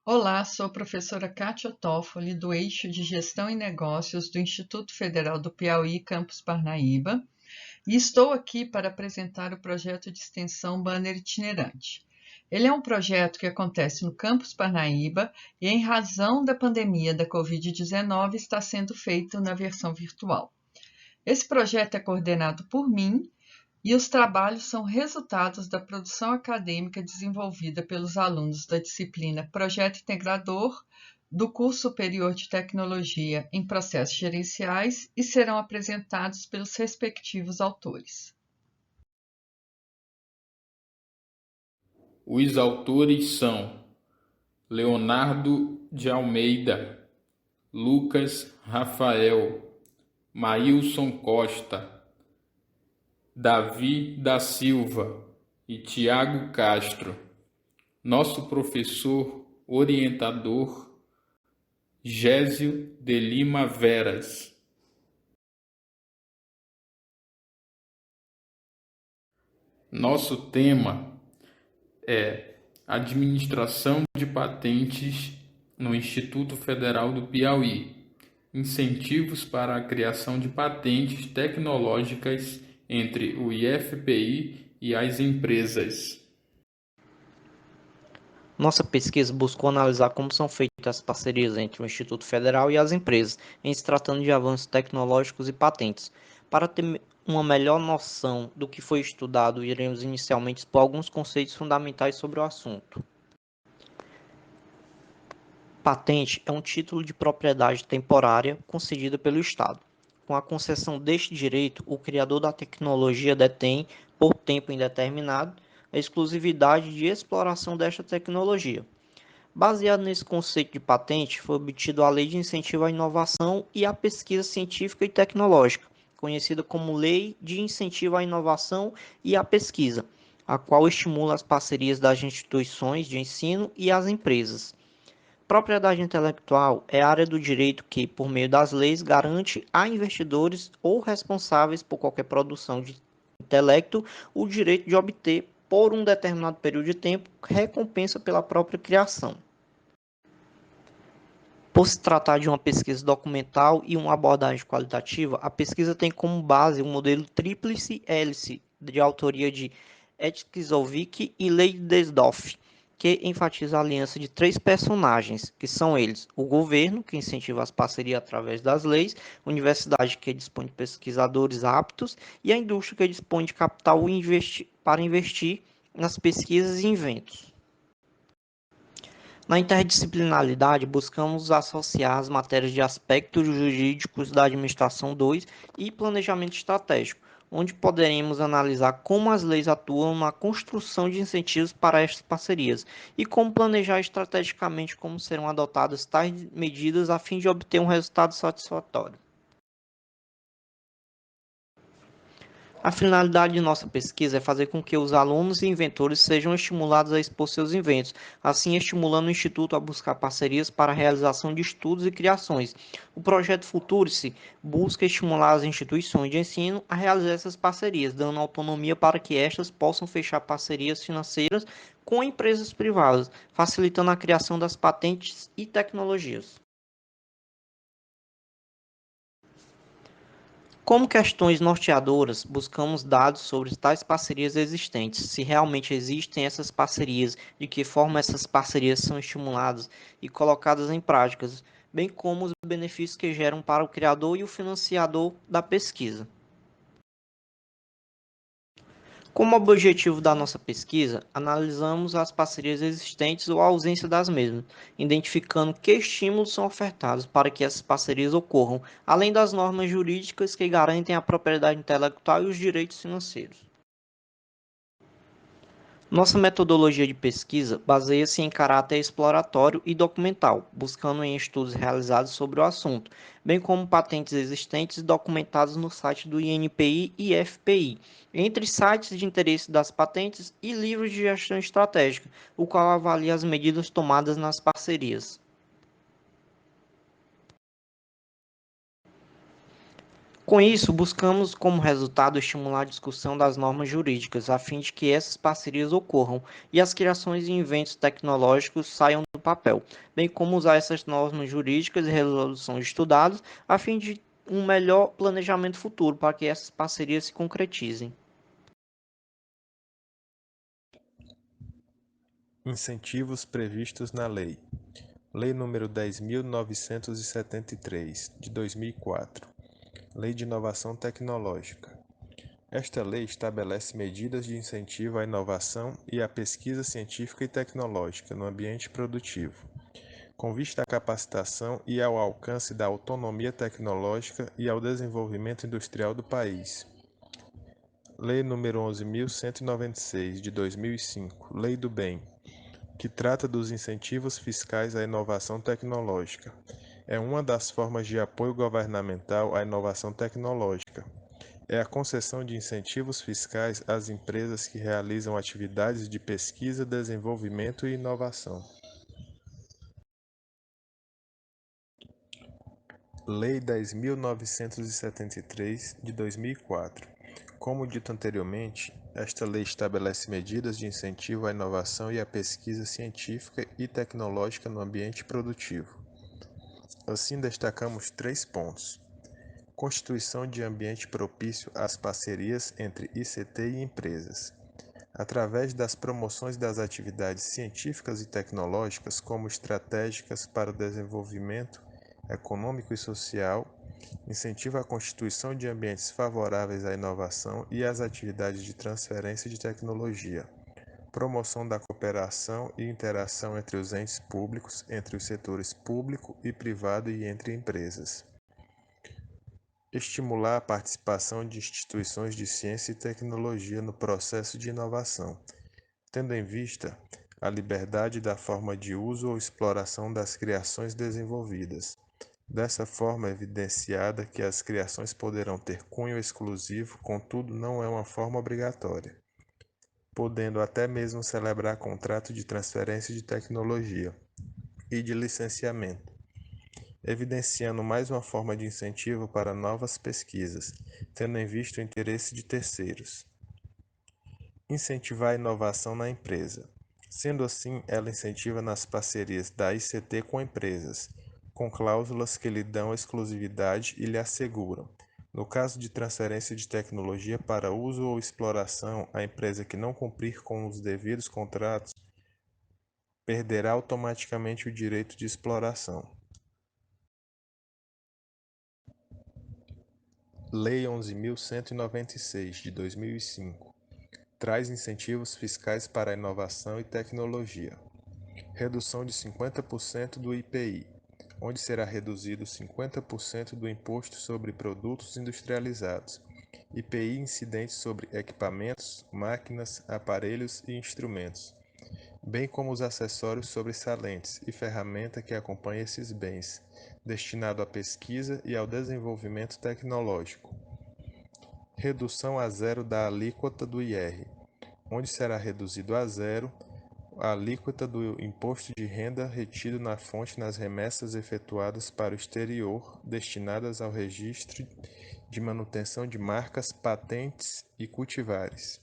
Olá, sou a professora Kátia Toffoli, do Eixo de Gestão e Negócios do Instituto Federal do Piauí, Campus Parnaíba, e estou aqui para apresentar o projeto de extensão Banner Itinerante. Ele é um projeto que acontece no Campus Parnaíba e, em razão da pandemia da Covid-19, está sendo feito na versão virtual. Esse projeto é coordenado por mim e os trabalhos são resultados da produção acadêmica desenvolvida pelos alunos da disciplina Projeto Integrador do curso superior de Tecnologia em Processos Gerenciais e serão apresentados pelos respectivos autores. Os autores são Leonardo de Almeida, Lucas Rafael, Maílson Costa, Davi da Silva e Tiago Castro. Nosso professor orientador, Gésio de Lima Veras. Nosso tema é Administração de Patentes no Instituto Federal do Piauí. Incentivos para a criação de patentes tecnológicas entre o IFPI e as empresas. Nossa pesquisa buscou analisar como são feitas as parcerias entre o Instituto Federal e as empresas, em se tratando de avanços tecnológicos e patentes. Para ter uma melhor noção do que foi estudado, iremos inicialmente expor alguns conceitos fundamentais sobre o assunto. Patente é um título de propriedade temporária concedida pelo Estado. Com a concessão deste direito, o criador da tecnologia detém, por tempo indeterminado, a exclusividade de exploração desta tecnologia. Baseado nesse conceito de patente, foi obtido a Lei de Incentivo à Inovação e à Pesquisa Científica e Tecnológica, conhecida como Lei de Incentivo à Inovação e à Pesquisa, a qual estimula as parcerias das instituições de ensino e as empresas. Propriedade intelectual é a área do direito que, por meio das leis, garante a investidores ou responsáveis por qualquer produção de intelecto o direito de obter, por um determinado período de tempo, recompensa pela própria criação. Por se tratar de uma pesquisa documental e uma abordagem qualitativa, a pesquisa tem como base o modelo tríplice hélice, de autoria de Etkizovic e Leidesdorff, que enfatiza a aliança de três personagens, que são eles: o governo, que incentiva as parcerias através das leis, a universidade, que dispõe de pesquisadores aptos, e a indústria, que dispõe de capital para investir nas pesquisas e inventos. Na interdisciplinaridade, buscamos associar as matérias de aspectos jurídicos da administração 2 e planejamento estratégico, onde poderemos analisar como as leis atuam na construção de incentivos para estas parcerias e como planejar estrategicamente como serão adotadas tais medidas a fim de obter um resultado satisfatório. A finalidade de nossa pesquisa é fazer com que os alunos e inventores sejam estimulados a expor seus inventos, assim estimulando o Instituto a buscar parcerias para a realização de estudos e criações. O projeto Futurice busca estimular as instituições de ensino a realizar essas parcerias, dando autonomia para que estas possam fechar parcerias financeiras com empresas privadas, facilitando a criação das patentes e tecnologias. Como questões norteadoras, buscamos dados sobre tais parcerias existentes, se realmente existem essas parcerias, de que forma essas parcerias são estimuladas e colocadas em práticas, bem como os benefícios que geram para o criador e o financiador da pesquisa. Como objetivo da nossa pesquisa, analisamos as parcerias existentes ou a ausência das mesmas, identificando que estímulos são ofertados para que essas parcerias ocorram, além das normas jurídicas que garantem a propriedade intelectual e os direitos financeiros. Nossa metodologia de pesquisa baseia-se em caráter exploratório e documental, buscando em estudos realizados sobre o assunto, bem como patentes existentes documentados no site do INPI e IFPI, entre sites de interesse das patentes e livros de gestão estratégica, o qual avalia as medidas tomadas nas parcerias. Com isso, buscamos como resultado estimular a discussão das normas jurídicas, a fim de que essas parcerias ocorram e as criações e inventos tecnológicos saiam do papel, bem como usar essas normas jurídicas e resoluções estudadas a fim de um melhor planejamento futuro para que essas parcerias se concretizem. Incentivos previstos na Lei. Lei nº 10.973, de 2004. Lei de Inovação Tecnológica. Esta lei estabelece medidas de incentivo à inovação e à pesquisa científica e tecnológica no ambiente produtivo, com vista à capacitação e ao alcance da autonomia tecnológica e ao desenvolvimento industrial do país. Lei nº 11.196, de 2005, Lei do Bem, que trata dos incentivos fiscais à inovação tecnológica. É uma das formas de apoio governamental à inovação tecnológica. É a concessão de incentivos fiscais às empresas que realizam atividades de pesquisa, desenvolvimento e inovação. Lei 10.973, de 2004. Como dito anteriormente, esta lei estabelece medidas de incentivo à inovação e à pesquisa científica e tecnológica no ambiente produtivo. Assim, destacamos 3 pontos. Constituição de ambiente propício às parcerias entre ICT e empresas, através das promoções das atividades científicas e tecnológicas como estratégicas para o desenvolvimento econômico e social, incentiva a constituição de ambientes favoráveis à inovação e às atividades de transferência de tecnologia, promoção da cooperação e interação entre os entes públicos, entre os setores público e privado e entre empresas. Estimular a participação de instituições de ciência e tecnologia no processo de inovação, tendo em vista a liberdade da forma de uso ou exploração das criações desenvolvidas. Dessa forma, evidenciada que as criações poderão ter cunho exclusivo, contudo não é uma forma obrigatória, podendo até mesmo celebrar contrato de transferência de tecnologia e de licenciamento, evidenciando mais uma forma de incentivo para novas pesquisas, tendo em vista o interesse de terceiros. Incentivar a inovação na empresa. Sendo assim, ela incentiva nas parcerias da ICT com empresas, com cláusulas que lhe dão exclusividade e lhe asseguram, no caso de transferência de tecnologia para uso ou exploração, a empresa que não cumprir com os devidos contratos perderá automaticamente o direito de exploração. Lei 11.196, de 2005, traz incentivos fiscais para a inovação e tecnologia. Redução de 50% do IPI, onde será reduzido 50% do Imposto sobre Produtos Industrializados, IPI incidente sobre equipamentos, máquinas, aparelhos e instrumentos, bem como os acessórios sobressalentes e ferramenta que acompanha esses bens, destinado à pesquisa e ao desenvolvimento tecnológico. Redução a zero da alíquota do IR, onde será reduzido a zero a alíquota do imposto de renda retido na fonte nas remessas efetuadas para o exterior, destinadas ao registro de manutenção de marcas, patentes e cultivares.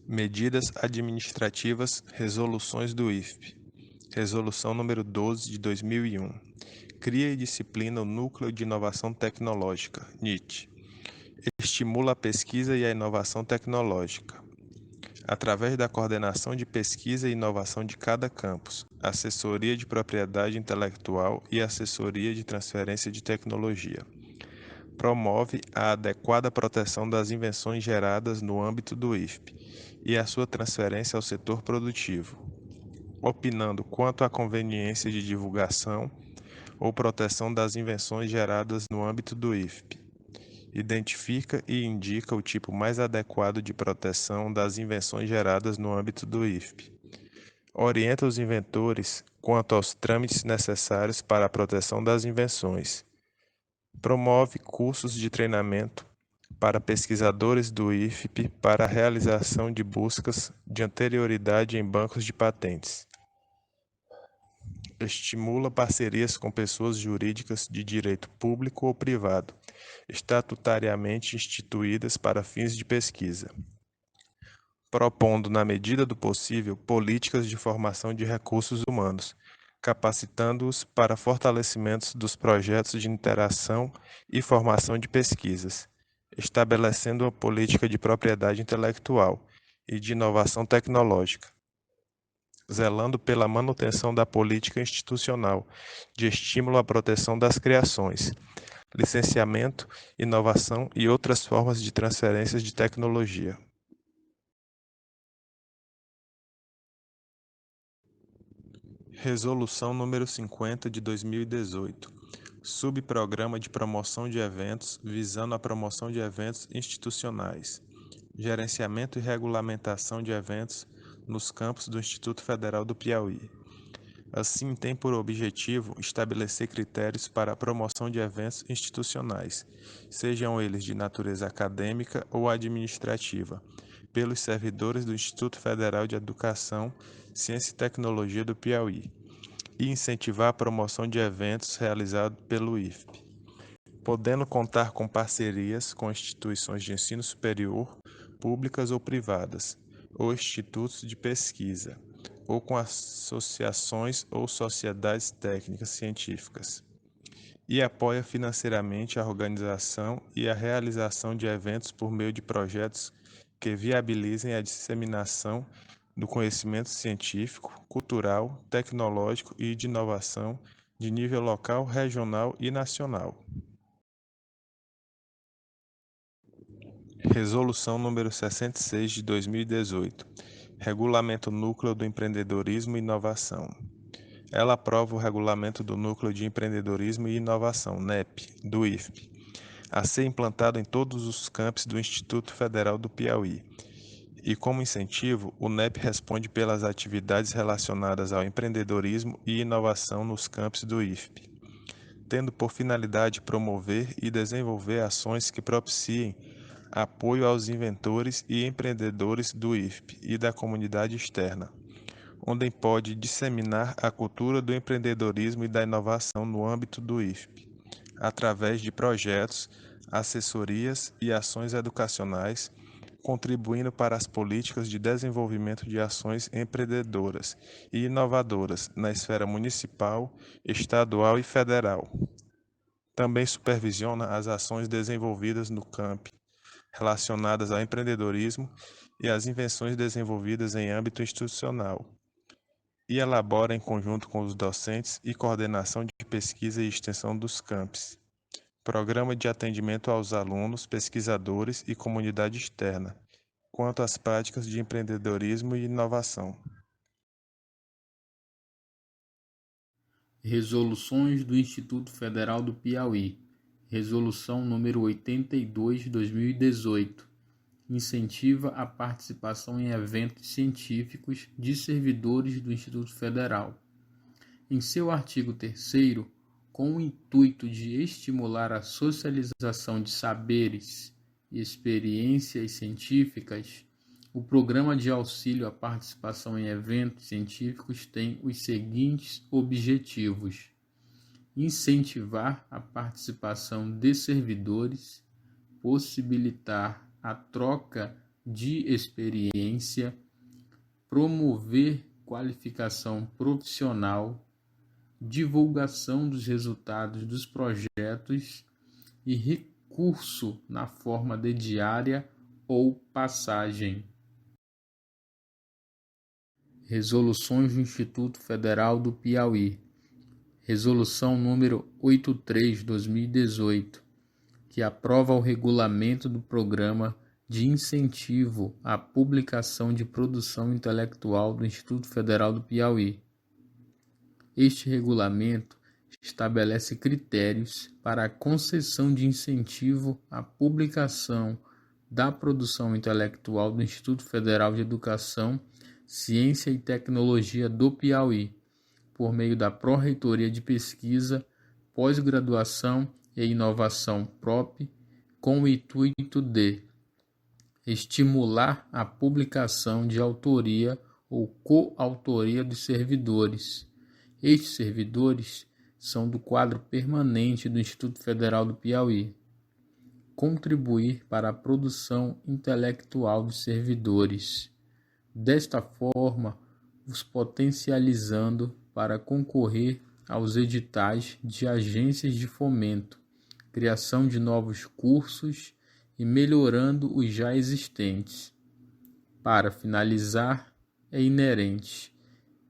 Medidas administrativas, resoluções do IFP. Resolução número 12 de 2001. Cria e disciplina o Núcleo de Inovação Tecnológica, NIT. Estimula a pesquisa e a inovação tecnológica, através da coordenação de pesquisa e inovação de cada campus, assessoria de propriedade intelectual e assessoria de transferência de tecnologia. Promove a adequada proteção das invenções geradas no âmbito do IFP e a sua transferência ao setor produtivo, opinando quanto à conveniência de divulgação ou proteção das invenções geradas no âmbito do IFP. Identifica e indica o tipo mais adequado de proteção das invenções geradas no âmbito do IFP. Orienta os inventores quanto aos trâmites necessários para a proteção das invenções. Promove cursos de treinamento para pesquisadores do IFP para a realização de buscas de anterioridade em bancos de patentes. Estimula parcerias com pessoas jurídicas de direito público ou privado, estatutariamente instituídas para fins de pesquisa. propondo, na medida do possível, políticas de formação de recursos humanos, capacitando-os para fortalecimento dos projetos de interação e formação de pesquisas, estabelecendo uma política de propriedade intelectual e de inovação tecnológica, zelando pela manutenção da política institucional de estímulo à proteção das criações, licenciamento, inovação e outras formas de transferências de tecnologia. Resolução número 50 de 2018. Subprograma de promoção de eventos visando a promoção de eventos institucionais. Gerenciamento e regulamentação de eventos nos campos do Instituto Federal do Piauí. Assim, tem por objetivo estabelecer critérios para a promoção de eventos institucionais, sejam eles de natureza acadêmica ou administrativa, pelos servidores do Instituto Federal de Educação, Ciência e Tecnologia do Piauí, e incentivar a promoção de eventos realizados pelo IFP, podendo contar com parcerias com instituições de ensino superior, públicas ou privadas, ou institutos de pesquisa, ou com associações ou sociedades técnicas científicas, e apoia financeiramente a organização e a realização de eventos por meio de projetos que viabilizem a disseminação do conhecimento científico, cultural, tecnológico e de inovação de nível local, regional e nacional. Resolução número 66 de 2018. Regulamento Núcleo do Empreendedorismo e Inovação. Ela aprova o Regulamento do Núcleo de Empreendedorismo e Inovação, NEP, do IFP, a ser implantado em todos os campos do Instituto Federal do Piauí. E como incentivo, o NEP responde pelas atividades relacionadas ao empreendedorismo e inovação nos campos do IFP, tendo por finalidade promover e desenvolver ações que propiciem apoio aos inventores e empreendedores do IFP e da comunidade externa, onde pode disseminar a cultura do empreendedorismo e da inovação no âmbito do IFP, através de projetos, assessorias e ações educacionais, contribuindo para as políticas de desenvolvimento de ações empreendedoras e inovadoras na esfera municipal, estadual e federal. Também supervisiona as ações desenvolvidas no campo relacionadas ao empreendedorismo e as invenções desenvolvidas em âmbito institucional, e elabora em conjunto com os docentes e coordenação de pesquisa e extensão dos campos, programa de atendimento aos alunos, pesquisadores e comunidade externa, quanto às práticas de empreendedorismo e inovação. Resoluções do Instituto Federal do Piauí. Resolução número 82 de 2018. Incentiva a participação em eventos científicos de servidores do Instituto Federal. Em seu artigo 3º, com o intuito de estimular a socialização de saberes e experiências científicas, o Programa de Auxílio à Participação em Eventos Científicos tem os seguintes objetivos: incentivar a participação de servidores, possibilitar a troca de experiência, promover qualificação profissional, divulgação dos resultados dos projetos e recurso na forma de diária ou passagem. Resoluções do Instituto Federal do Piauí. Resolução número 83 de 2018, que aprova o regulamento do Programa de Incentivo à Publicação de Produção Intelectual do Instituto Federal do Piauí. Este regulamento estabelece critérios para a concessão de incentivo à publicação da produção intelectual do Instituto Federal de Educação, Ciência e Tecnologia do Piauí, por meio da Pró-Reitoria de Pesquisa, Pós-Graduação e Inovação PROP, com o intuito de estimular a publicação de autoria ou coautoria dos servidores. Estes servidores são do quadro permanente do Instituto Federal do Piauí. Contribuir para a produção intelectual dos servidores. desta forma os potencializando para concorrer aos editais de agências de fomento, criação de novos cursos e melhorando os já existentes. Para finalizar, é inerente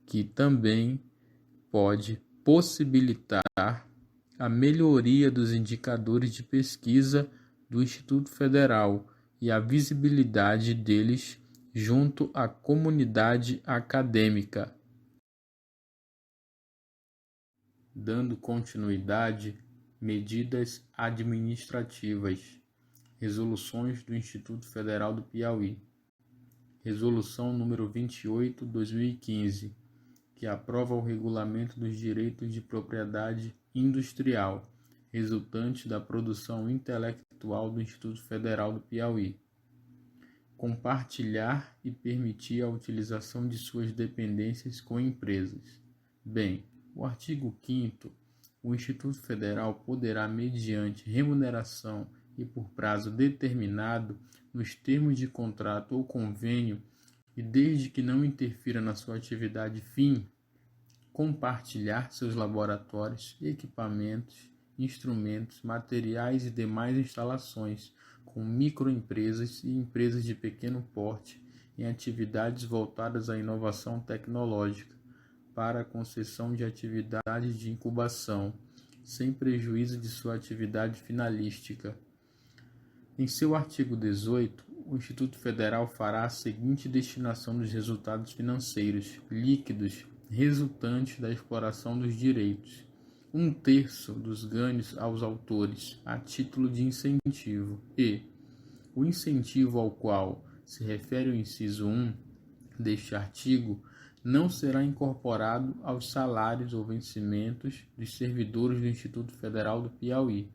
que também pode possibilitar a melhoria dos indicadores de pesquisa do Instituto Federal e a visibilidade deles junto à comunidade acadêmica. Dando continuidade, medidas administrativas, resoluções do Instituto Federal do Piauí. Resolução número 28/2015, que aprova o regulamento dos direitos de propriedade industrial, resultante da produção intelectual do Instituto Federal do Piauí. Compartilhar e permitir a utilização de suas dependências com empresas. Bem, o artigo 5º, o Instituto Federal poderá, mediante remuneração e por prazo determinado, nos termos de contrato ou convênio, e desde que não interfira na sua atividade fim, compartilhar seus laboratórios, equipamentos, instrumentos, materiais e demais instalações com microempresas e empresas de pequeno porte em atividades voltadas à inovação tecnológica, para a concessão de atividades de incubação, sem prejuízo de sua atividade finalística. Em seu artigo 18, o Instituto Federal fará a seguinte destinação dos resultados financeiros líquidos resultantes da exploração dos direitos: 1/3 dos ganhos aos autores, a título de incentivo, e o incentivo ao qual se refere o inciso 1 deste artigo não será incorporado aos salários ou vencimentos dos servidores do Instituto Federal do Piauí.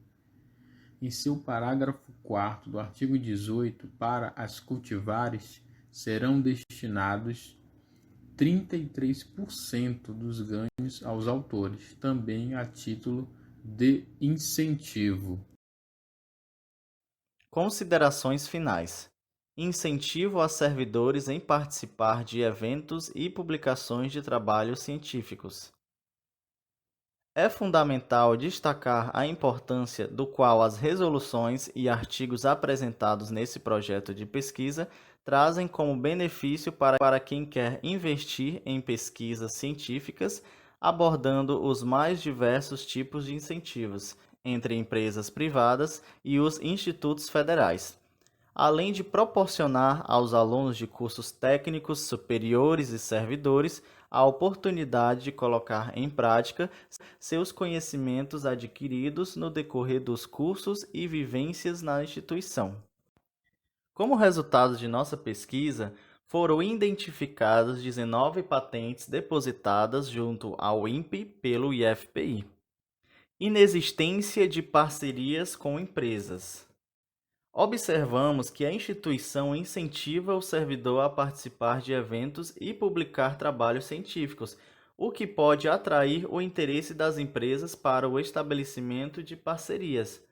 Em seu parágrafo 4º do artigo 18, para as cultivares serão destinados 33% dos ganhos aos autores, também a título de incentivo. Considerações finais. Incentivo a servidores em participar de eventos e publicações de trabalhos científicos. É fundamental destacar a importância do qual as resoluções e artigos apresentados nesse projeto de pesquisa trazem como benefício para quem quer investir em pesquisas científicas, abordando os mais diversos tipos de incentivos entre empresas privadas e os institutos federais, além de proporcionar aos alunos de cursos técnicos superiores e servidores a oportunidade de colocar em prática seus conhecimentos adquiridos no decorrer dos cursos e vivências na instituição. Como resultado de nossa pesquisa, foram identificadas 19 patentes depositadas junto ao INPE pelo IFPI. Inexistência de parcerias com empresas. Observamos que a instituição incentiva o servidor a participar de eventos e publicar trabalhos científicos, o que pode atrair o interesse das empresas para o estabelecimento de parcerias.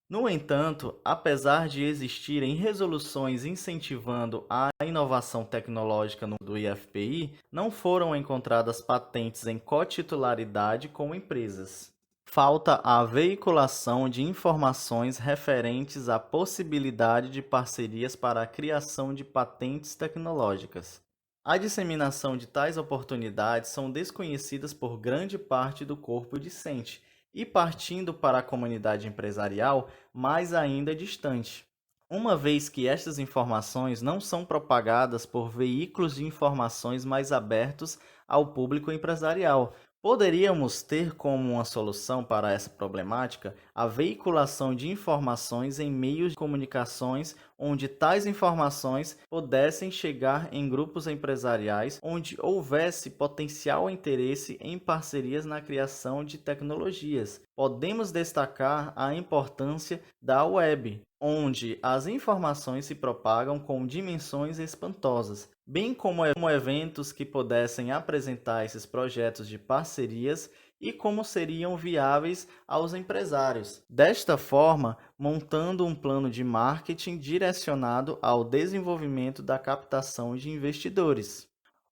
No entanto, apesar de existirem resoluções incentivando a inovação tecnológica do IFPI, não foram encontradas patentes em cotitularidade com empresas. Falta a veiculação de informações referentes à possibilidade de parcerias para a criação de patentes tecnológicas. A disseminação de tais oportunidades são desconhecidas por grande parte do corpo discente e, partindo para a comunidade empresarial, mais ainda distante, uma vez que estas informações não são propagadas por veículos de informações mais abertos ao público empresarial. Poderíamos ter como uma solução para essa problemática a veiculação de informações em meios de comunicações onde tais informações pudessem chegar em grupos empresariais onde houvesse potencial interesse em parcerias na criação de tecnologias. Podemos destacar a importância da web, onde as informações se propagam com dimensões espantosas, bem como eventos que pudessem apresentar esses projetos de parcerias e como seriam viáveis aos empresários. Desta forma, montando um plano de marketing direcionado ao desenvolvimento da captação de investidores.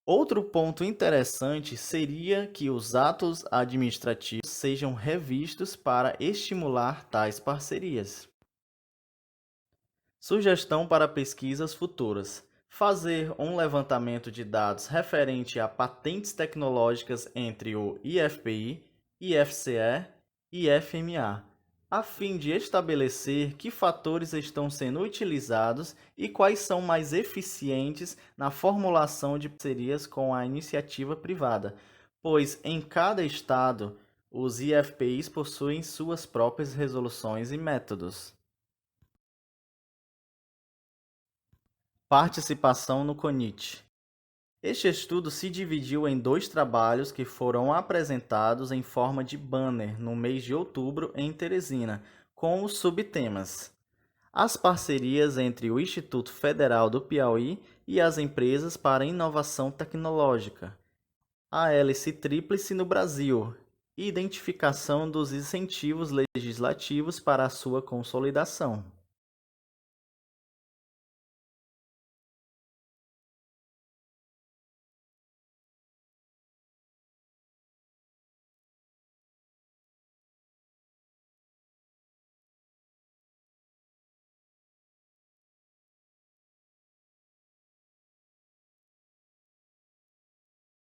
Outro ponto interessante seria que os atos administrativos sejam revistos para estimular tais parcerias. Sugestão para pesquisas futuras: fazer um levantamento de dados referente a patentes tecnológicas entre o IFPI, IFCE e IFMA, a fim de estabelecer que fatores estão sendo utilizados e quais são mais eficientes na formulação de parcerias com a iniciativa privada, pois em cada estado os IFPIs possuem suas próprias resoluções e métodos. Participação no CONIT. Este estudo se dividiu em 2 trabalhos que foram apresentados em forma de banner no mês de outubro em Teresina, com os subtemas: as parcerias entre o Instituto Federal do Piauí e as empresas para inovação tecnológica, a hélice tríplice no Brasil, e identificação dos incentivos legislativos para a sua consolidação.